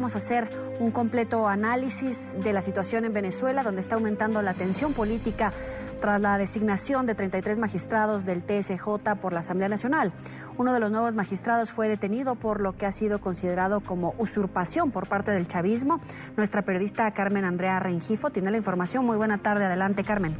vamos a hacer un completo análisis de la situación en Venezuela, donde está aumentando la tensión política tras la designación de 33 magistrados del TSJ por la Asamblea Nacional. Uno de los nuevos magistrados fue detenido por lo que ha sido considerado como usurpación por parte del chavismo. Nuestra periodista Carmen Andrea Rengifo tiene la información. Muy buena tarde, adelante Carmen.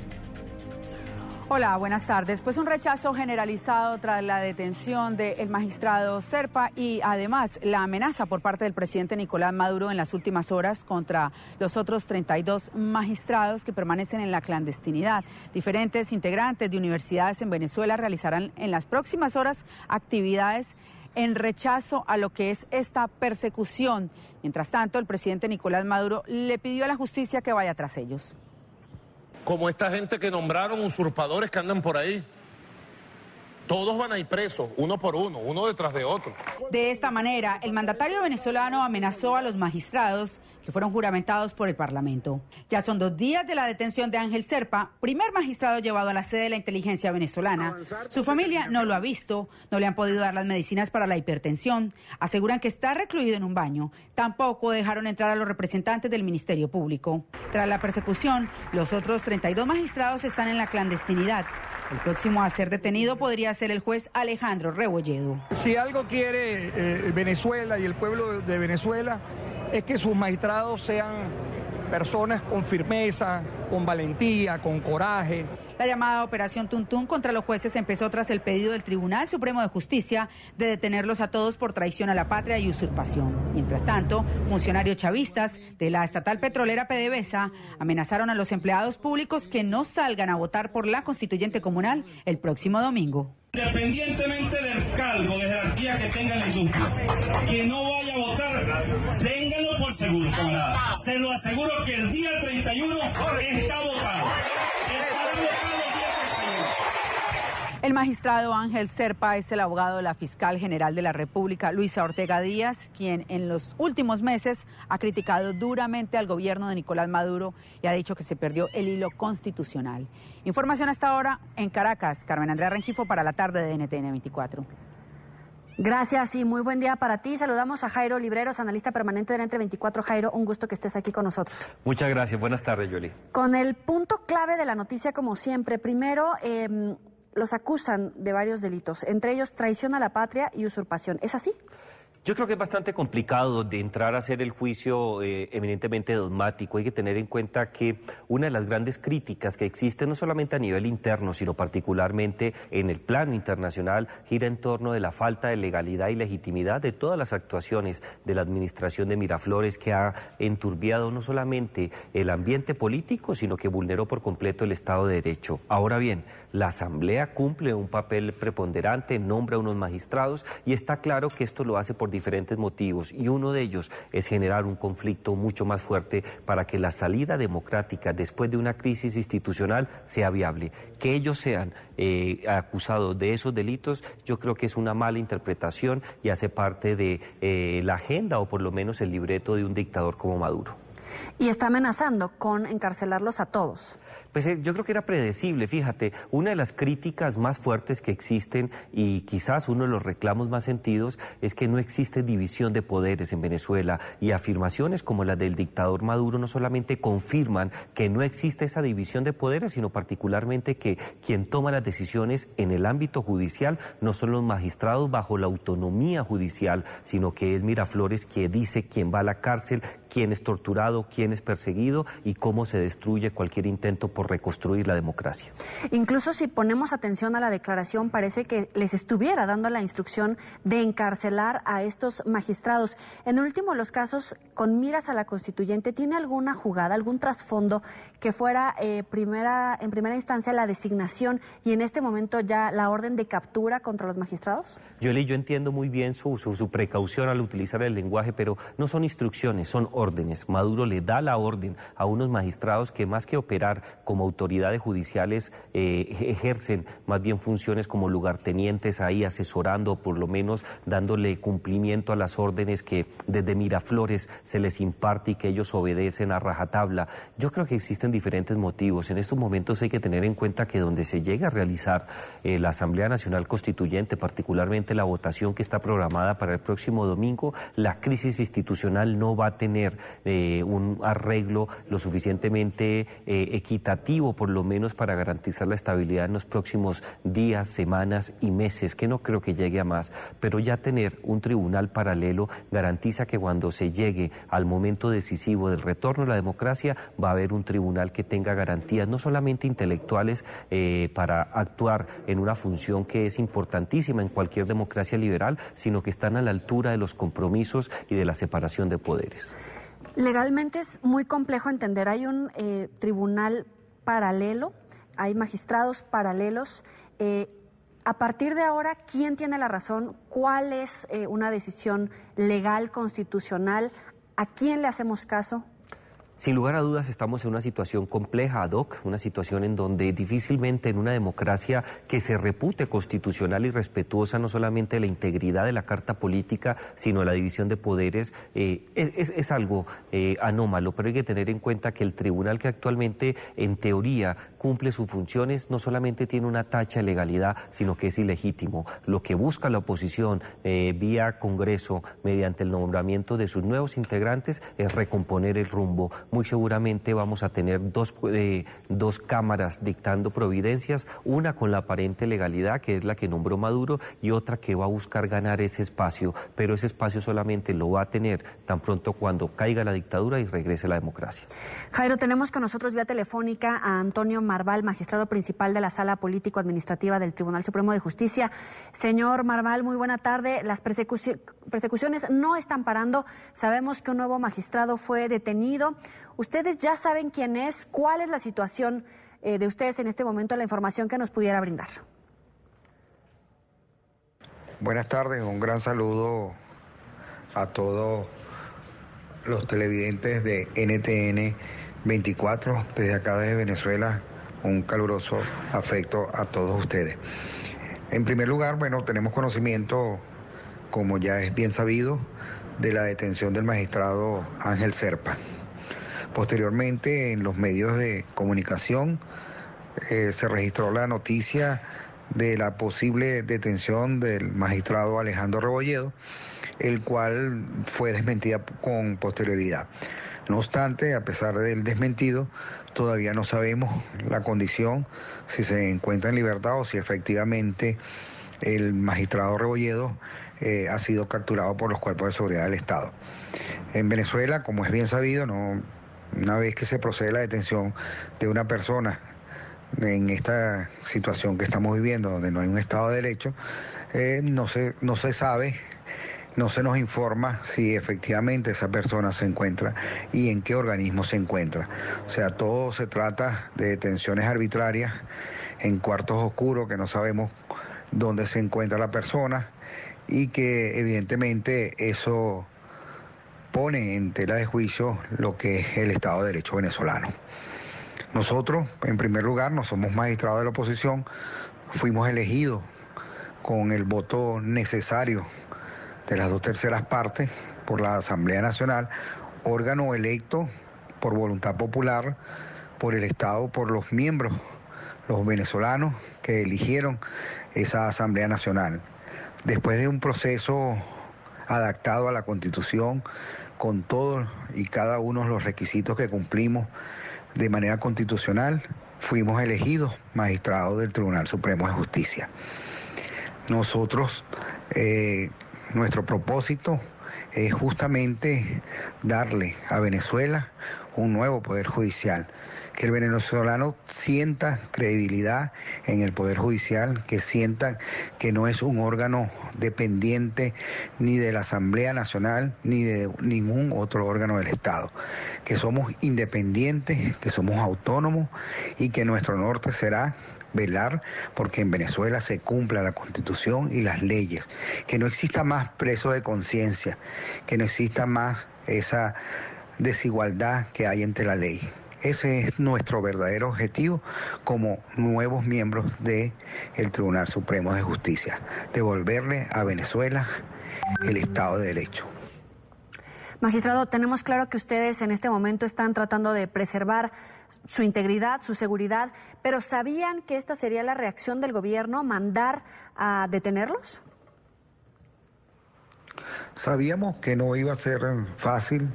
Hola, buenas tardes. Pues un rechazo generalizado tras la detención del magistrado Zerpa y además la amenaza por parte del presidente Nicolás Maduro en las últimas horas contra los otros 32 magistrados que permanecen en la clandestinidad. Diferentes integrantes de universidades en Venezuela realizarán en las próximas horas actividades en rechazo a lo que es esta persecución. Mientras tanto, el presidente Nicolás Maduro le pidió a la justicia que vaya tras ellos. Como esta gente que nombraron usurpadores que andan por ahí. Todos van a ir presos, uno por uno, uno detrás de otro. De esta manera, el mandatario venezolano amenazó a los magistrados que fueron juramentados por el Parlamento. Ya son 2 días de la detención de Ángel Zerpa, primer magistrado llevado a la sede de la inteligencia venezolana. Su familia no lo ha visto, no le han podido dar las medicinas para la hipertensión. Aseguran que está recluido en un baño. Tampoco dejaron entrar a los representantes del Ministerio Público. Tras la persecución, los otros 32 magistrados están en la clandestinidad. El próximo a ser detenido podría ser el juez Alejandro Rebolledo. Si algo quiere Venezuela y el pueblo de Venezuela es que sus magistrados sean personas con firmeza, con valentía, con coraje. La llamada Operación Tuntún contra los jueces empezó tras el pedido del Tribunal Supremo de Justicia de detenerlos a todos por traición a la patria y usurpación. Mientras tanto, funcionarios chavistas de la estatal petrolera PDVSA amenazaron a los empleados públicos que no salgan a votar por la constituyente comunal el próximo domingo. Independientemente del cargo de jerarquía que tenga la industria, que no vaya a votar, ténganlo por seguro, camarada. Se lo aseguro que el día 31 está votado. El magistrado Ángel Zerpa es el abogado de la fiscal general de la República, Luisa Ortega Díaz, quien en los últimos meses ha criticado duramente al gobierno de Nicolás Maduro y ha dicho que se perdió el hilo constitucional. Información hasta ahora en Caracas. Carmen Andrea Rengifo para la tarde de NTN 24. Gracias y muy buen día para ti. Saludamos a Jairo Libreros, analista permanente de Entre 24. Jairo, un gusto que estés aquí con nosotros. Muchas gracias. Buenas tardes, Yoli. Con el punto clave de la noticia, como siempre. Primero, los acusan de varios delitos, entre ellos traición a la patria y usurpación. ¿Es así? Yo creo que es bastante complicado de entrar a hacer el juicio eminentemente dogmático. Hay que tener en cuenta que una de las grandes críticas que existen, no solamente a nivel interno, sino particularmente en el plano internacional, gira en torno de la falta de legalidad y legitimidad de todas las actuaciones de la administración de Miraflores, que ha enturbiado no solamente el ambiente político, sino que vulneró por completo el Estado de Derecho. Ahora bien, la Asamblea cumple un papel preponderante, nombra a unos magistrados y está claro que esto lo hace por diferentes motivos y uno de ellos es generar un conflicto mucho más fuerte para que la salida democrática después de una crisis institucional sea viable. Que ellos sean acusados de esos delitos, yo creo que es una mala interpretación y hace parte de la agenda o por lo menos el libreto de un dictador como Maduro. Y está amenazando con encarcelarlos a todos. Pues yo creo que era predecible, fíjate, una de las críticas más fuertes que existen y quizás uno de los reclamos más sentidos es que no existe división de poderes en Venezuela y afirmaciones como las del dictador Maduro no solamente confirman que no existe esa división de poderes, sino particularmente que quien toma las decisiones en el ámbito judicial no son los magistrados bajo la autonomía judicial, sino que es Miraflores quien dice quién va a la cárcel, quién es torturado, quién es perseguido y cómo se destruye cualquier intento por reconstruir la democracia. Incluso si ponemos atención a la declaración, parece que les estuviera dando la instrucción de encarcelar a estos magistrados. En el último de los casos, con miras a la constituyente, ¿tiene alguna jugada, algún trasfondo que fuera en primera instancia la designación y en este momento ya la orden de captura contra los magistrados? Yo entiendo muy bien su precaución al utilizar el lenguaje, pero no son instrucciones, son órdenes. Maduro le da la orden a unos magistrados que más que operar como autoridades judiciales ejercen más bien funciones como lugartenientes ahí asesorando, por lo menos dándole cumplimiento a las órdenes que desde Miraflores se les imparte y que ellos obedecen a rajatabla. Yo creo que existen diferentes motivos. En estos momentos hay que tener en cuenta que donde se llegue a realizar la Asamblea Nacional Constituyente, particularmente la votación que está programada para el próximo domingo, la crisis institucional no va a tener un arreglo lo suficientemente equitativo, por lo menos para garantizar la estabilidad en los próximos días, semanas y meses, que no creo que llegue a más. Pero ya tener un tribunal paralelo garantiza que cuando se llegue al momento decisivo del retorno a la democracia, va a haber un tribunal que tenga garantías no solamente intelectuales para actuar en una función que es importantísima en cualquier democracia liberal, sino que están a la altura de los compromisos y de la separación de poderes. Legalmente es muy complejo entender. Hay un tribunal paralelo, hay magistrados paralelos. A partir de ahora, ¿quién tiene la razón? ¿Cuál es una decisión legal, constitucional? ¿A quién le hacemos caso? Sin lugar a dudas estamos en una situación compleja, ad hoc, una situación en donde difícilmente en una democracia que se repute constitucional y respetuosa no solamente de la integridad de la Carta Política, sino de la división de poderes, es algo anómalo, pero hay que tener en cuenta que el tribunal que actualmente en teoría cumple sus funciones no solamente tiene una tacha de legalidad, sino que es ilegítimo. Lo que busca la oposición vía Congreso mediante el nombramiento de sus nuevos integrantes es recomponer el rumbo. Muy seguramente vamos a tener dos cámaras dictando providencias, una con la aparente legalidad, que es la que nombró Maduro, y otra que va a buscar ganar ese espacio, pero ese espacio solamente lo va a tener tan pronto cuando caiga la dictadura y regrese la democracia. Jairo, tenemos con nosotros vía telefónica a Antonio Marval, magistrado principal de la Sala Político-Administrativa del Tribunal Supremo de Justicia. Señor Marval, muy buena tarde. Las persecuciones no están parando. Sabemos que un nuevo magistrado fue detenido. ¿Ustedes ya saben quién es? ¿Cuál es la situación de ustedes en este momento, la información que nos pudiera brindar? Buenas tardes, un gran saludo a todos los televidentes de NTN 24, desde acá desde Venezuela, un caluroso afecto a todos ustedes. En primer lugar, bueno, tenemos conocimiento, como ya es bien sabido, de la detención del magistrado Ángel Zerpa. Posteriormente, en los medios de comunicación, se registró la noticia de la posible detención del magistrado Alejandro Rebolledo, el cual fue desmentida con posterioridad. No obstante, a pesar del desmentido, todavía no sabemos la condición, si se encuentra en libertad o si efectivamente el magistrado Rebolledo ha sido capturado por los cuerpos de seguridad del Estado. En Venezuela, como es bien sabido, una vez que se procede a la detención de una persona en esta situación que estamos viviendo, donde no hay un Estado de Derecho, no se sabe, no se nos informa si efectivamente esa persona se encuentra y en qué organismo se encuentra. O sea, todo se trata de detenciones arbitrarias en cuartos oscuros que no sabemos dónde se encuentra la persona y que evidentemente eso pone en tela de juicio lo que es el Estado de Derecho venezolano. Nosotros, en primer lugar, no somos magistrados de la oposición, fuimos elegidos con el voto necesario de las 2/3 partes por la Asamblea Nacional, órgano electo por voluntad popular, por el Estado, por los miembros, los venezolanos que eligieron esa Asamblea Nacional. Después de un proceso adaptado a la Constitución, con todos y cada uno de los requisitos que cumplimos de manera constitucional, fuimos elegidos magistrados del Tribunal Supremo de Justicia. Nosotros, nuestro propósito es justamente darle a Venezuela un nuevo poder judicial, que el venezolano sienta credibilidad en el Poder Judicial, que sienta que no es un órgano dependiente ni de la Asamblea Nacional ni de ningún otro órgano del Estado, que somos independientes, que somos autónomos y que nuestro norte será velar porque en Venezuela se cumpla la Constitución y las leyes, que no exista más preso de conciencia, que no exista más esa desigualdad que hay entre la ley. Ese es nuestro verdadero objetivo como nuevos miembros del Tribunal Supremo de Justicia, devolverle a Venezuela el Estado de Derecho. Magistrado, tenemos claro que ustedes en este momento están tratando de preservar su integridad, su seguridad, pero ¿sabían que esta sería la reacción del gobierno, mandar a detenerlos? Sabíamos que no iba a ser fácil,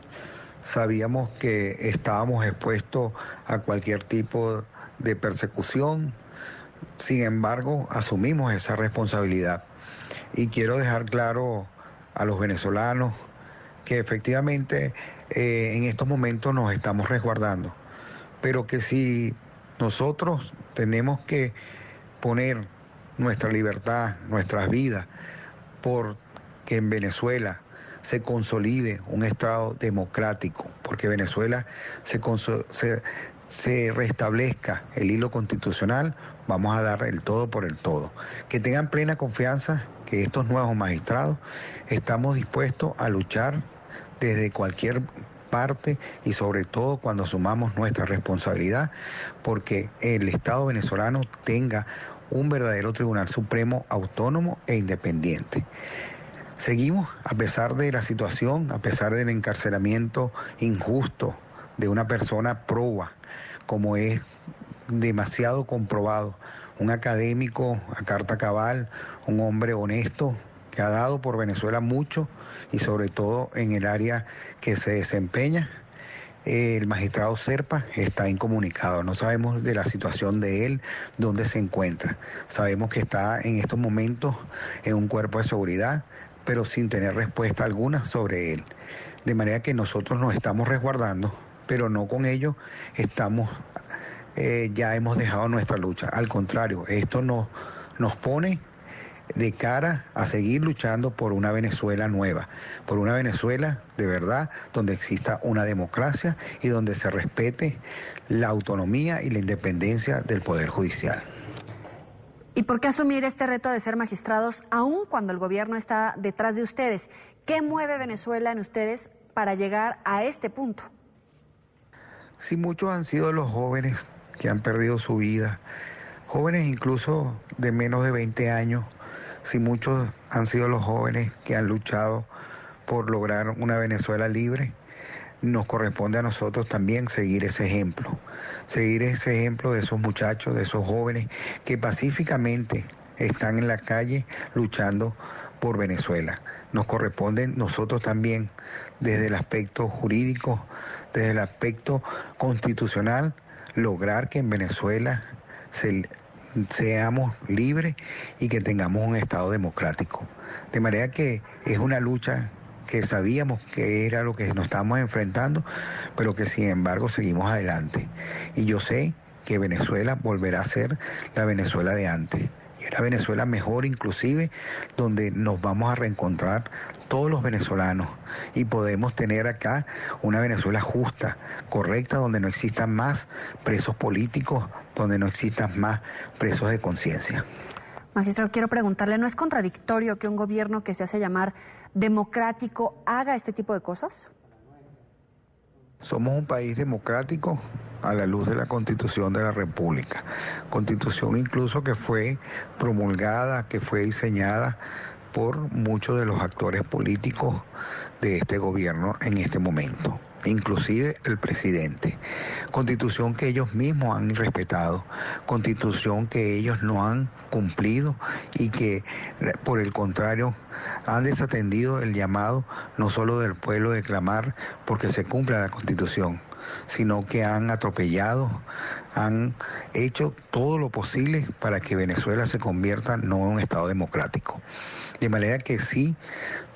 sabíamos que estábamos expuestos a cualquier tipo de persecución, sin embargo, asumimos esa responsabilidad. Y quiero dejar claro a los venezolanos que efectivamente en estos momentos nos estamos resguardando, pero que si nosotros tenemos que poner nuestra libertad, nuestras vidas, por que en Venezuela se consolide un Estado democrático, porque Venezuela se restablezca el hilo constitucional, vamos a dar el todo por el todo. Que tengan plena confianza que estos nuevos magistrados estamos dispuestos a luchar desde cualquier parte y sobre todo cuando asumamos nuestra responsabilidad, porque el Estado venezolano tenga un verdadero Tribunal Supremo autónomo e independiente. Seguimos, a pesar de la situación, a pesar del encarcelamiento injusto de una persona proba, como es demasiado comprobado, un académico a carta cabal, un hombre honesto que ha dado por Venezuela mucho y sobre todo en el área que se desempeña. El magistrado Serpa está incomunicado, no sabemos de la situación de él, dónde se encuentra. Sabemos que está en estos momentos en un cuerpo de seguridad, pero sin tener respuesta alguna sobre él. De manera que nosotros nos estamos resguardando, pero no con ello ya hemos dejado nuestra lucha. Al contrario, esto nos pone de cara a seguir luchando por una Venezuela nueva, por una Venezuela de verdad donde exista una democracia y donde se respete la autonomía y la independencia del Poder Judicial. ¿Y por qué asumir este reto de ser magistrados aún cuando el gobierno está detrás de ustedes? ¿Qué mueve Venezuela en ustedes para llegar a este punto? Si muchos han sido los jóvenes que han perdido su vida, jóvenes incluso de menos de 20 años, si muchos han sido los jóvenes que han luchado por lograr una Venezuela libre, nos corresponde a nosotros también seguir ese ejemplo de esos muchachos, de esos jóvenes que pacíficamente están en la calle luchando por Venezuela. Nos corresponde nosotros también, desde el aspecto jurídico, desde el aspecto constitucional, lograr que en Venezuela seamos libres y que tengamos un Estado democrático. De manera que es una lucha que sabíamos que era lo que nos estábamos enfrentando, pero que sin embargo seguimos adelante. Y yo sé que Venezuela volverá a ser la Venezuela de antes. Y una Venezuela mejor inclusive, donde nos vamos a reencontrar todos los venezolanos y podemos tener acá una Venezuela justa, correcta, donde no existan más presos políticos, donde no existan más presos de conciencia. Magistrado, quiero preguntarle, ¿no es contradictorio que un gobierno que se hace llamar democrático haga este tipo de cosas? Somos un país democrático a la luz de la Constitución de la República. Constitución incluso que fue promulgada, que fue diseñada por muchos de los actores políticos de este gobierno en este momento, inclusive el presidente. Constitución que ellos mismos han respetado, constitución que ellos no han cumplido y que por el contrario han desatendido el llamado no solo del pueblo de clamar porque se cumpla la Constitución, sino que han atropellado, han hecho todo lo posible para que Venezuela se convierta no en un Estado democrático. De manera que sí,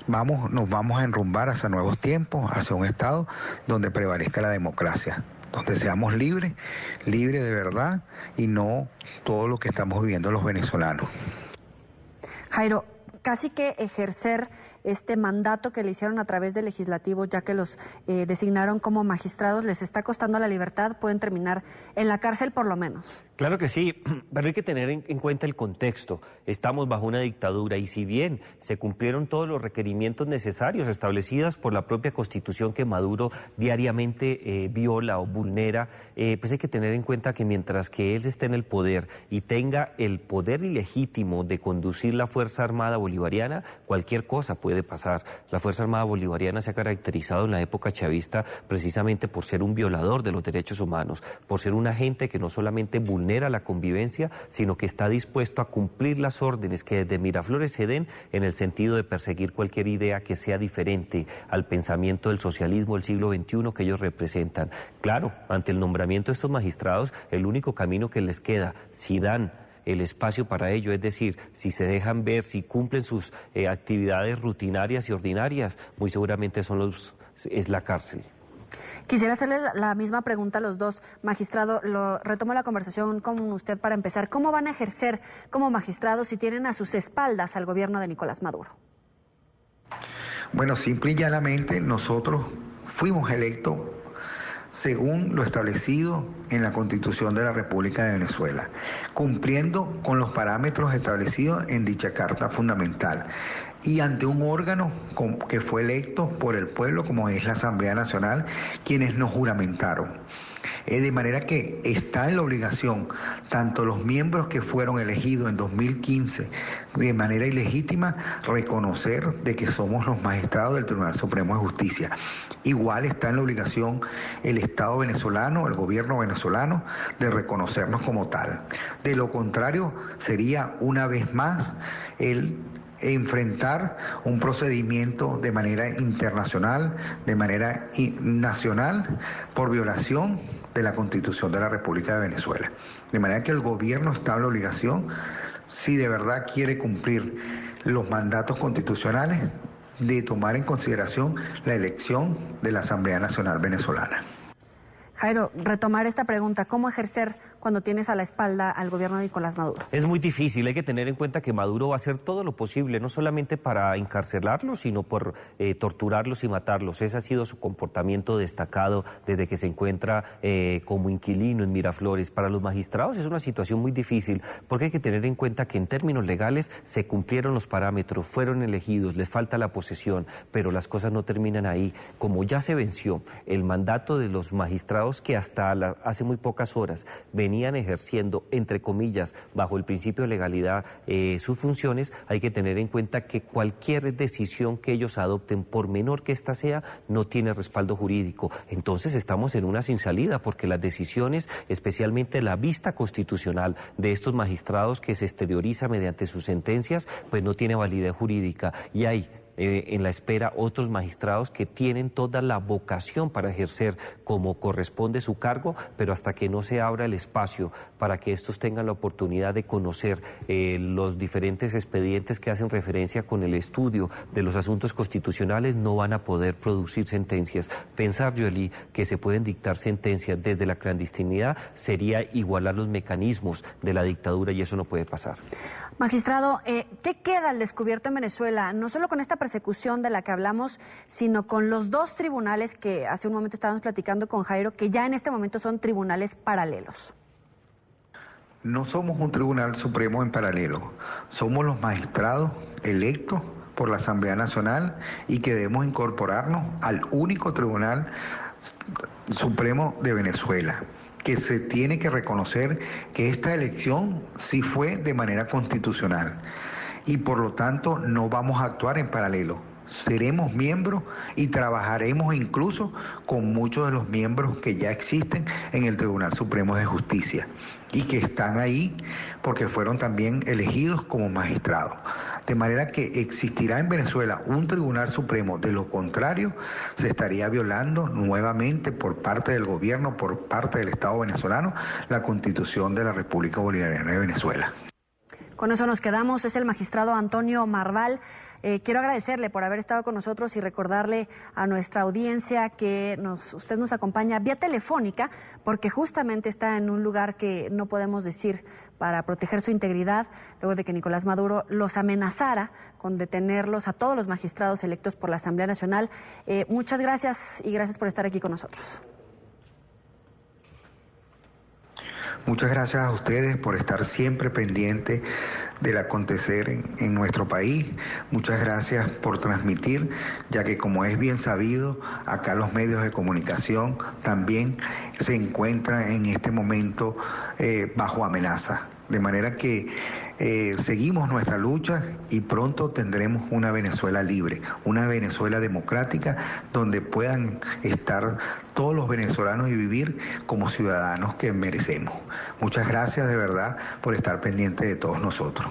nos vamos a enrumbar hacia nuevos tiempos, hacia un Estado donde prevalezca la democracia, donde seamos libres de verdad y no todo lo que estamos viviendo los venezolanos. Jairo, casi que ejercer este mandato que le hicieron a través del legislativo, ya que los designaron como magistrados, les está costando la libertad, pueden terminar en la cárcel por lo menos. Claro que sí, pero hay que tener en cuenta el contexto. Estamos bajo una dictadura y si bien se cumplieron todos los requerimientos necesarios establecidos por la propia Constitución que Maduro diariamente viola o vulnera, pues hay que tener en cuenta que mientras que él esté en el poder y tenga el poder ilegítimo de conducir la Fuerza Armada Bolivariana, cualquier cosa puede pasar. La Fuerza Armada Bolivariana se ha caracterizado en la época chavista precisamente por ser un violador de los derechos humanos, por ser un agente que no solamente vulnera la convivencia, sino que está dispuesto a cumplir las órdenes que desde Miraflores se den en el sentido de perseguir cualquier idea que sea diferente al pensamiento del socialismo del siglo XXI que ellos representan. Claro, ante el nombramiento de estos magistrados, el único camino que les queda, si dan el espacio para ello, es decir, si se dejan ver, si cumplen sus actividades rutinarias y ordinarias, muy seguramente es la cárcel. Quisiera hacerle la misma pregunta a los dos. Magistrado, retomo la conversación con usted para empezar. ¿Cómo van a ejercer como magistrados si tienen a sus espaldas al gobierno de Nicolás Maduro? Bueno, simple y llanamente nosotros fuimos electos según lo establecido en la Constitución de la República de Venezuela, cumpliendo con los parámetros establecidos en dicha Carta Fundamental y ante un órgano que fue electo por el pueblo, como es la Asamblea Nacional, quienes nos juramentaron. De manera que está en la obligación, tanto los miembros que fueron elegidos en 2015 de manera ilegítima, reconocer de que somos los magistrados del Tribunal Supremo de Justicia. Igual está en la obligación el Estado venezolano, el gobierno venezolano, de reconocernos como tal. De lo contrario, sería una vez más el enfrentar un procedimiento de manera internacional, de manera nacional, por violación de la Constitución de la República de Venezuela. De manera que el gobierno está en la obligación, si de verdad quiere cumplir los mandatos constitucionales, de tomar en consideración la elección de la Asamblea Nacional Venezolana. Jairo, retomar esta pregunta, ¿cómo ejercer cuando tienes a la espalda al gobierno de Nicolás Maduro? Es muy difícil, hay que tener en cuenta que Maduro va a hacer todo lo posible, no solamente para encarcelarlos, sino por torturarlos y matarlos. Ese ha sido su comportamiento destacado desde que se encuentra como inquilino en Miraflores. Para los magistrados es una situación muy difícil, porque hay que tener en cuenta que en términos legales se cumplieron los parámetros, fueron elegidos, les falta la posesión, pero las cosas no terminan ahí. Como ya se venció el mandato de los magistrados que hasta hace muy pocas horas venían ejerciendo, entre comillas, bajo el principio de legalidad sus funciones, hay que tener en cuenta que cualquier decisión que ellos adopten, por menor que ésta sea, no tiene respaldo jurídico. Entonces estamos en una sin salida, porque las decisiones, especialmente la vista constitucional de estos magistrados que se exterioriza mediante sus sentencias, pues no tiene validez jurídica. Y hay en la espera otros magistrados que tienen toda la vocación para ejercer como corresponde su cargo, pero hasta que no se abra el espacio para que estos tengan la oportunidad de conocer los diferentes expedientes que hacen referencia con el estudio de los asuntos constitucionales, no van a poder producir sentencias. Pensar, Joely, que se pueden dictar sentencias desde la clandestinidad sería igualar los mecanismos de la dictadura y eso no puede pasar. Magistrado, ¿qué queda al descubierto en Venezuela? No solo con esta persecución de la que hablamos, sino con los dos tribunales que hace un momento estábamos platicando con Jairo, que ya en este momento son tribunales paralelos. No somos un Tribunal Supremo en paralelo, somos los magistrados electos por la Asamblea Nacional y que debemos incorporarnos al único Tribunal Supremo de Venezuela, que se tiene que reconocer que esta elección sí fue de manera constitucional y por lo tanto no vamos a actuar en paralelo. Seremos miembros y trabajaremos incluso con muchos de los miembros que ya existen en el Tribunal Supremo de Justicia y que están ahí porque fueron también elegidos como magistrados. De manera que existirá en Venezuela un Tribunal Supremo, de lo contrario se estaría violando nuevamente por parte del gobierno, por parte del Estado venezolano, la Constitución de la República Bolivariana de Venezuela. Con eso nos quedamos, es el magistrado Antonio Marval. Quiero agradecerle por haber estado con nosotros y recordarle a nuestra audiencia que usted nos acompaña vía telefónica porque justamente está en un lugar que no podemos decir para proteger su integridad, luego de que Nicolás Maduro los amenazara con detenerlos a todos los magistrados electos por la Asamblea Nacional. Muchas gracias y gracias por estar aquí con nosotros. Muchas gracias a ustedes por estar siempre pendientes del acontecer en nuestro país. Muchas gracias por transmitir, ya que como es bien sabido, acá los medios de comunicación también se encuentran en este momento bajo amenaza. De manera que seguimos nuestra lucha y pronto tendremos una Venezuela libre, una Venezuela democrática donde puedan estar todos los venezolanos y vivir como ciudadanos que merecemos. Muchas gracias de verdad por estar pendientes de todos nosotros.